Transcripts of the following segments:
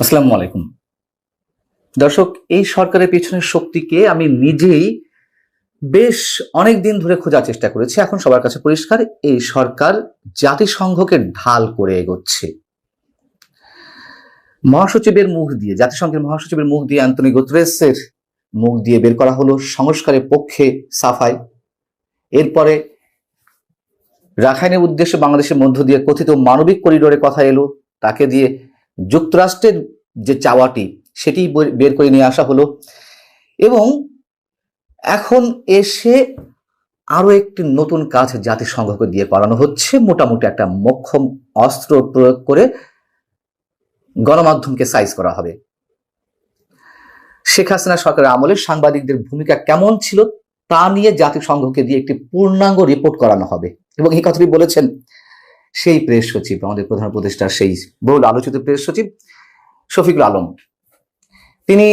আসসালামু আলাইকুম দর্শক। এই সরকারের পেছনের শক্তিকে আমি নিজেই বেশ অনেক দিন ধরে খোঁজার চেষ্টা করেছি। এখন সবার কাছে পরিষ্কার, এই সরকার জাতিসংঘকে ঢাল করে এগোচ্ছে। মহাসচিবের মুখ দিয়ে, জাতিসংঘের মহাসচিবের মুখ দিয়ে, অ্যান্টনিও গুতেরেসের মুখ দিয়ে বের করা হলো সংস্কারের পক্ষে সাফাই। এরপরে রাখাইনের উদ্দেশ্যে বাংলাদেশের মধ্য দিয়ে কথিত মানবিক করিডোরের কথা এলো, তাকে দিয়ে যুক্তরাষ্ট্রের যে চাওয়াটি সেটি বের করে নিয়ে আসা হলো। এবং এখন এসে আরো একটি নতুন কাজ জাতিসংঘকে দিয়ে করানো হচ্ছে। মোটামুটি একটা মোক্ষম অস্ত্র প্রয়োগ করে গণমাধ্যমকে সাইজ করা হবে। শেখ হাসিনা সরকারের আমলে সাংবাদিকদের ভূমিকা কেমন ছিল তা নিয়ে জাতিসংঘকে দিয়ে একটি পূর্ণাঙ্গ রিপোর্ট করানো হবে। এবং এই কথাটি বলেছেন সেই প্রেস সচিব, আমাদের প্রধান উপদেষ্টার সেই বহুল আলোচিত প্রেস সচিব শফিকুল আলম। তিনি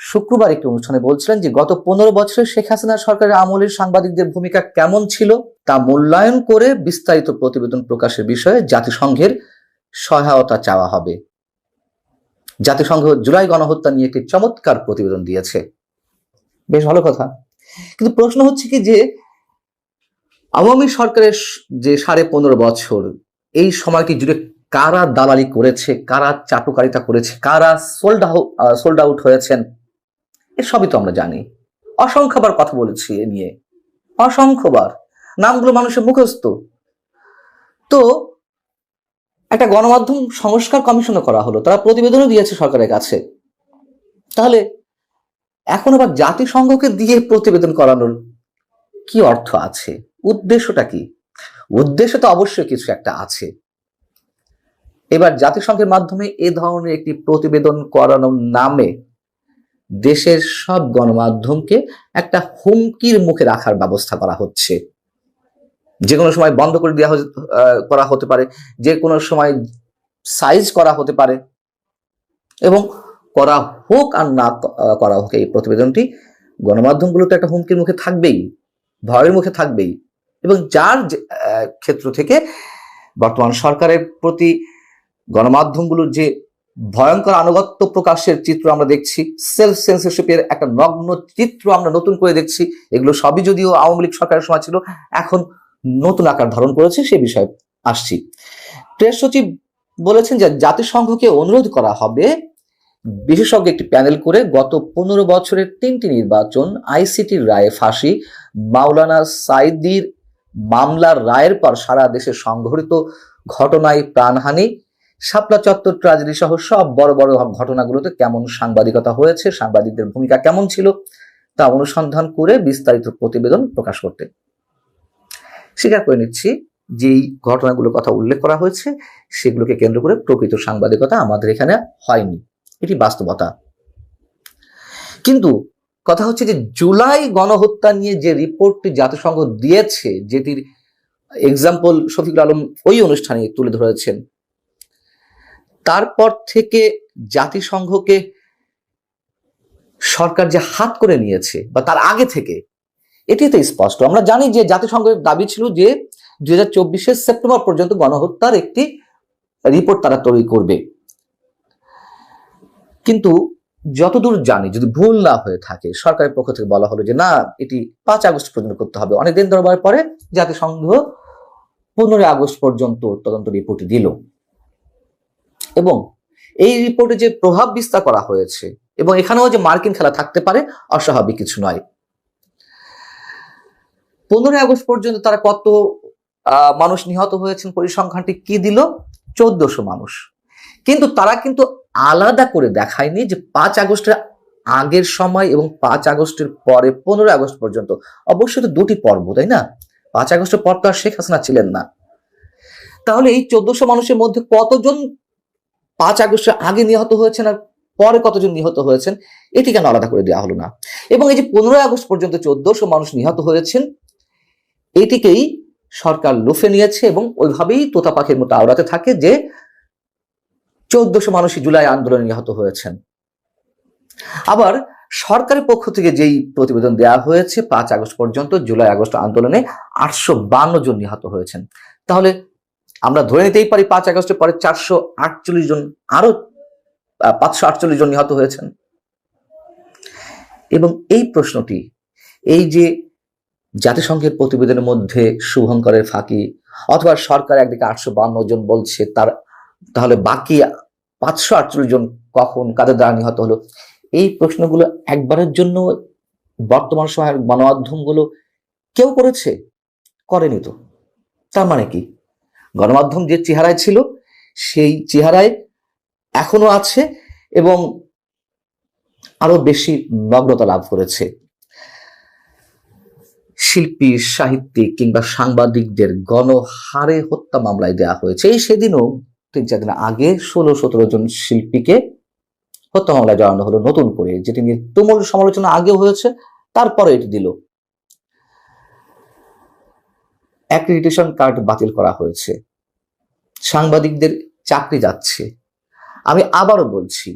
শুক্রবার একটি অনুষ্ঠানে বলছিলেন যে গত 15 বছরে শেখ হাসিনা সরকারের আমলের সাংবাদিকদের ভূমিকা কেমন ছিল তা মূল্যায়ন করে বিস্তারিত প্রতিবেদন প্রকাশের বিষয়ে জাতিসংঘের সহায়তা চাওয়া হবে। জাতিসংঘ জুলাই গণহত্যা নিয়ে একটি চমৎকার প্রতিবেদন দিয়েছে, বেশ ভালো কথা। কিন্তু প্রশ্ন হচ্ছে কি যে আওয়ামী সরকারের যে 15.5 বছর, এই সময়টি জুড়ে কারা দালালি করেছে, কারা চাটুকারিতা করেছে, কারা সোল্ড আউট হয়েছেন, এসবই তো আমরা জানি। অসংখ্যবার কথা বলেছি এ নিয়ে, অসংখ্যবার, নামগুলো মানুষের মুখস্থ। তো একটা গণমাধ্যম সংস্কার কমিশনও করা হলো, তারা প্রতিবেদনও দিয়েছে সরকারের কাছে। তাহলে এখন আবার জাতিসংঘকে দিয়ে প্রতিবেদন করানোর কি অর্থ আছে? উদ্দেশ্যটা কি? উদ্দেশ্য তো অবশ্যই কিছু একটা আছে। এবার জাতিসংঘের মাধ্যমে এ ধরনের একটি প্রতিবেদন করানোর নামে দেশের সব গণমাধ্যমকে একটা হুমকির মুখে রাখার ব্যবস্থা করা হচ্ছে। যে কোনো সময় বন্ধ করে দেওয়া করা হতে পারে, যে কোনো সময় সাইজ করা হতে পারে, এবং করা হোক আর না করা হোক, এই প্রতিবেদনটি গণমাধ্যমগুলো তো একটা হুমকির মুখে থাকবেই, ভয়ের মুখে থাকবেই। এবং যার ক্ষেত্র থেকে বর্তমান সরকারের প্রতি গণমাধ্যমগুলোর যে ভয়ঙ্কর আনুগত্য প্রকাশের চিত্র আমরা দেখছি, সেলফ সেন্সরশিপের একটা নগ্ন চিত্র আমরা নতুন করে দেখছি। এগুলো সবই যদিও আওয়ামী লীগ সরকারের সময় ছিল, এখন নতুন আকার ধারণ করেছে, সে বিষয়ে আসছি। প্রেস সচিব বলেছেন যে জাতিসংঘকে অনুরোধ করা হবে বিশেষজ্ঞ একটি প্যানেল করে গত 15 বছরের 3টি নির্বাচন, আইসিটির রায়ে ফাঁসি, মাওলানা সাঈদীর মামলার রায়ের পর সারা দেশে সংঘটিত ঘটনায় প্রাণহানি, শাপলা চত্বর ট্র্যাজেডি সহ সব বড় বড় ঘটনাগুলোতে কেমন সাংবাদিকতা হয়েছে, সাংবাদিকদের ভূমিকা কেমন ছিল তা অনুসন্ধান করে বিস্তারিত প্রতিবেদন প্রকাশ করতে। স্বীকার করে নিচ্ছি যেই ঘটনাগুলোর কথা উল্লেখ করা হয়েছে সেগুলোকে কেন্দ্র করে প্রকৃত সাংবাদিকতা আমাদের এখানে হয়নি, এটি বাস্তবতা। কিন্তু কথা হচ্ছে যে জুলাই গণহত্যা নিয়ে যে রিপোর্টটি জাতিসংঘ দিয়েছে, যেটির এক্সাম্পল শফিকুল আলম ওই অনুষ্ঠানে তুলে ধরেছেন, তারপর থেকে জাতিসংঘকে সরকার যে হাত করে নিয়েছে, বা তার আগে থেকে, এটি তো স্পষ্ট। আমরা জানি যে জাতিসংঘের দাবি ছিল যে 2024 সেপ্টেম্বর পর্যন্ত গণহত্যার একটি রিপোর্ট তারা তৈরি করবে। কিন্তু যতদূর জানি, যদি ভুল না হয়ে থাকে, সরকারের পক্ষ থেকে বলা হলো যে না, এটি 5 আগস্ট পর্যন্ত করতে হবে। অনেকদিন দরবার পরে জাতিসংঘ 15 আগস্ট পর্যন্ত তদন্ত রিপোর্ট দিল। এবং এই রিপোর্টে যে প্রভাব বিস্তার করা হয়েছে, এবং এখানেও যে মার্কিন খেলা থাকতে পারে, অস্বাভাবিক কিছু নয়। 15 আগস্ট পর্যন্ত তারা কত মানুষ নিহত হয়েছেন পরিসংখ্যানটি কি দিল? 1400 মানুষ। কিন্তু তারা কিন্তু আলাদা করে দেখায়নি যে 5 আগস্টের আগের সময় এবং 5 আগস্টের পরে 15 আগস্ট পর্যন্ত। অবশ্যই তো দুটি পর্ব, তাই না? 5 আগস্টের পর তো আর শেখ হাসিনা ছিলেন না। তাহলে এই 1400 মানুষের মধ্যে কতজন 5 আগস্টের আগে নিহত হয়েছেন আর পরে কতজন নিহত হয়েছেন, এটি কেন আলাদা করে দেওয়া হলো না? এবং এই যে 15 আগস্ট পর্যন্ত 1400 মানুষ নিহত হয়েছেন, এটিকেই সরকার লুফে নিয়েছে এবং ওইভাবেই তোতা পাখির মতো আওড়াতে থাকে যে 1400 মানুষই জুলাই আন্দোলনে নিহত হয়েছেন। আবার সরকারের পক্ষ থেকে যেই প্রতিবেদন দেওয়া হয়েছে 5 আগস্ট পর্যন্ত, জুলাই আগস্ট আন্দোলনে 852 জন নিহত হয়েছেন। তাহলে আমরা ধরে নিতেই পারি 5 আগস্টের পরে 448 জন আরো 548 জন নিহত হয়েছেন। এবং এই প্রশ্নটি, এই যে জাতিসংঘের প্রতিবেদনের মধ্যে শুভঙ্করের ফাঁকি, অথবা সরকার একদিকে 852 জন বলছে, তাহলে বাকি 548 জন কখন, কাদের দ্বারা নিহত হলো, এই প্রশ্নগুলো একবারের জন্য বর্তমান সময়ের গণমাধ্যমগুলো কেউ করেছে? করেনি তো। তার মানে কি, গণমাধ্যম যে চেহারায় ছিল সেই চেহারায় এখনো আছে এবং আরো বেশি নগ্নতা লাভ করেছে। শিল্পী, সাহিত্যিক কিংবা সাংবাদিকদের গণহারে হত্যা মামলায় দেওয়া হয়েছে। এই সেদিনও 3-4 দিন আগে 16-17 জন শিল্পীকে হত্যা মামলায় জড়ানো হলো নতুন করে, যেটি নিয়ে তুমুল সমালোচনা আগেও হয়েছে, তারপরে এটি দিল। অ্যাক্রিডিটেশন কার্ড বাতিল করা হয়েছে, সাংবাদিকদের চাকরি যাচ্ছে। আমি আবারও বলছি,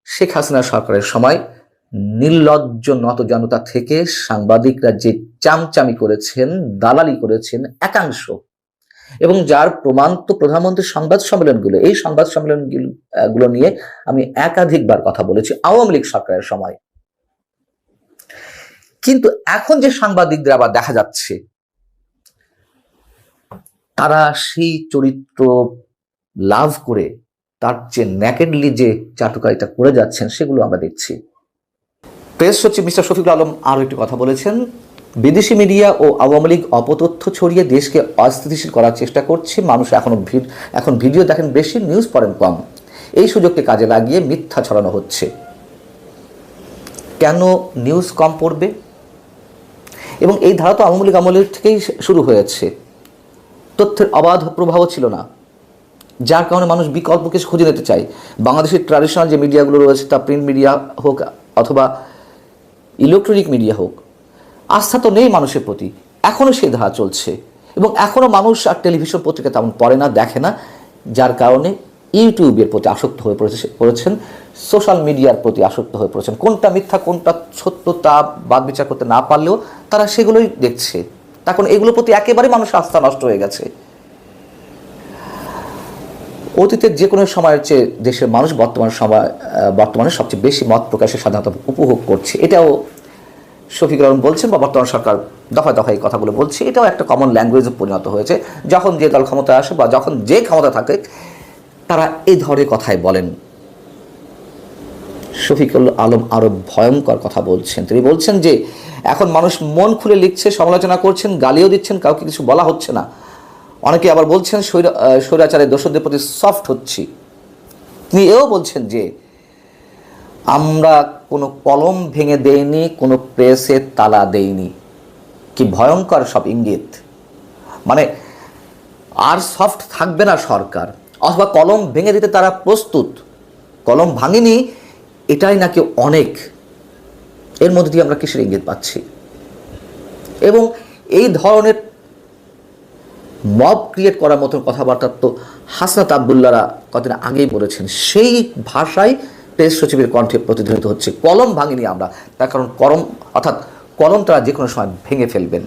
শেখ হাসিনা সরকারের সময় নির্লজ্জ নতজানুতা থেকে সাংবাদিকরা যে চামচামি করেছেন, দালালি করেছেন একাংশ, এবং যার প্রমাণ তো প্রধানমন্ত্রীর সংবাদ সম্মেলনগুলো। এই সংবাদ সম্মেলনগুলো নিয়ে আমি একাধিকবার কথা বলেছি আওয়ামী লীগ সরকারের সময়। কিন্তু এখন যে সাংবাদিকদের আবার দেখা যাচ্ছে, তারা সেই চরিত্র লাভ করে তার যে ন্যাকেডলি যে চাটুকারিতা করে যাচ্ছেন, সেগুলো আমরা দেখছি। প্রেস সচিব মিস্টার শফিকুল আলম আরো একটি কথা বলেছেন, বিদেশি মিডিয়া ও আওয়ামী লীগ অপতথ্য ছড়িয়ে দেশকে অস্থিতিশীল করার চেষ্টা করছে। মানুষ এখন ভিডিও দেখেন বেশি, নিউজ পড়েন কম। এই সুযোগকে কাজে লাগিয়ে মিথ্যা ছড়ানো হচ্ছে। কেন নিউজ কম পড়বে? এবং এই ধারা তো আওয়ামী লীগ আমলের থেকেই শুরু হয়েছে। তথ্যের অবাধ প্রবাহ ছিল না, যার কারণে মানুষ বিকল্প কিছু খুঁজে নিতে চায়। বাংলাদেশের ট্র্যাডিশনাল যে মিডিয়াগুলো রয়েছে, তা প্রিন্ট মিডিয়া হোক অথবা ইলেকট্রনিক মিডিয়া হোক, আস্থা তো নেই মানুষের প্রতি। এখনও সেই ধারা চলছে এবং এখনও মানুষ আর টেলিভিশন পত্রিকা তেমন পড়ে না, দেখে না, যার কারণে ইউটিউবের প্রতি আসক্ত হয়ে পড়েছেন, সোশ্যাল মিডিয়ার প্রতি আসক্ত হয়ে পড়েছেন। কোনটা মিথ্যা কোনটা সত্য তা বাদ বিচার করতে না পারলেও তারা সেগুলোই দেখছে। তখন এগুলোর প্রতি একেবারে মানুষের আস্থা নষ্ট হয়ে গেছে। অতীতের যে কোনো সময়ের চেয়ে দেশের মানুষ বর্তমানে সবচেয়ে বেশি মত প্রকাশের স্বাধীনতা উপভোগ করছে। এটাও শফিকুল আলম বলছেন, বা বর্তমান সরকার দফায় দফায় এই কথাগুলো বলছে। এটাও একটা কমন ল্যাঙ্গুয়েজে পরিণত হয়েছে। যখন যে দল ক্ষমতায় আসে বা যখন যে ক্ষমতা থাকে, তারা এই ধরনের কথাই বলেন। শফিকুল আলম আরো ভয়ঙ্কর কথা বলছেন। তিনি বলছেন যে এখন মানুষ মন খুলে লিখছে, সমালোচনা করছেন, গালিও দিচ্ছেন, কাউকে কিছু বলা হচ্ছে না। অনেকে আবার বলছেন স্বৈরাচারের দোষরদের প্রতি সফট হচ্ছি। তিনি এও বলছেন যে আমরা কোনো কলম ভেঙে দেইনি, কোনো প্রেসে তালা দেইনি। কি ভয়ঙ্কর সব ইঙ্গিত! মানে আর সফট থাকবে না সরকার, অথবা কলম ভেঙে দিতে তারা প্রস্তুত। কলম ভাঙেনি এটাই নাকি অনেক। এর মধ্যে দিয়ে আমরা কিসের ইঙ্গিত পাচ্ছি? এবং এই ধরনের মব ক্রিয়েট করার মতন কথাবার্তা তো হাসনাত আবদুল্লাহরা কতদিন আগেই বলেছেন। সেই ভাষায় প্রেস সচিবের কণ্ঠে প্রতিধ্বনিত হচ্ছে, কলম ভাঙিনি আমরা। তার কারণ কলম তারা যে কোনো সময় ভেঙে ফেলবেন।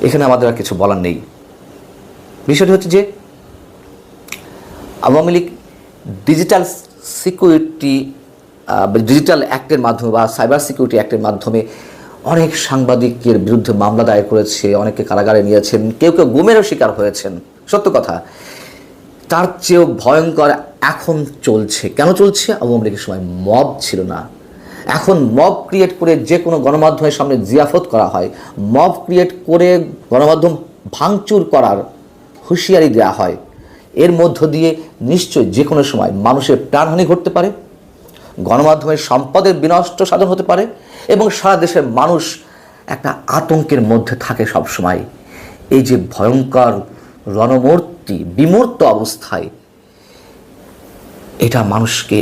এখানে আমাদের আর কিছু বলার নেই। বিষয়টি হচ্ছে যে আওয়ামী লীগ ডিজিটাল অ্যাক্টের মাধ্যমে বা সাইবার সিকিউরিটি অ্যাক্টের মাধ্যমে অনেক সাংবাদিকের বিরুদ্ধে মামলা দায়ের করেছে, অনেকে কারাগারে নিয়েছেন, কেউ কেউ গুমেরও শিকার হয়েছেন। সত্য কথা, তার চেয়েও ভয়ঙ্কর এখন চলছে। কেন চলছে? আওয়ামী লীগের সময় মব ছিল না। এখন মব ক্রিয়েট করে যে কোনো গণমাধ্যমের সামনে জিয়াফত করা হয়, মব ক্রিয়েট করে গণমাধ্যম ভাঙচুর করার হুঁশিয়ারি দেওয়া হয়। এর মধ্য দিয়ে নিশ্চয়ই যে কোনো সময় মানুষের প্রাণহানি ঘটতে পারে, গণমাধ্যমের সম্পদের বিনষ্ট সাধন হতে পারে, এবং সারা দেশের মানুষ একটা আতঙ্কের মধ্যে থাকে সব সময়। এই যে ভয়ঙ্কর রণমূর্তি, বিমূর্ত অবস্থায়, এটা মানুষকে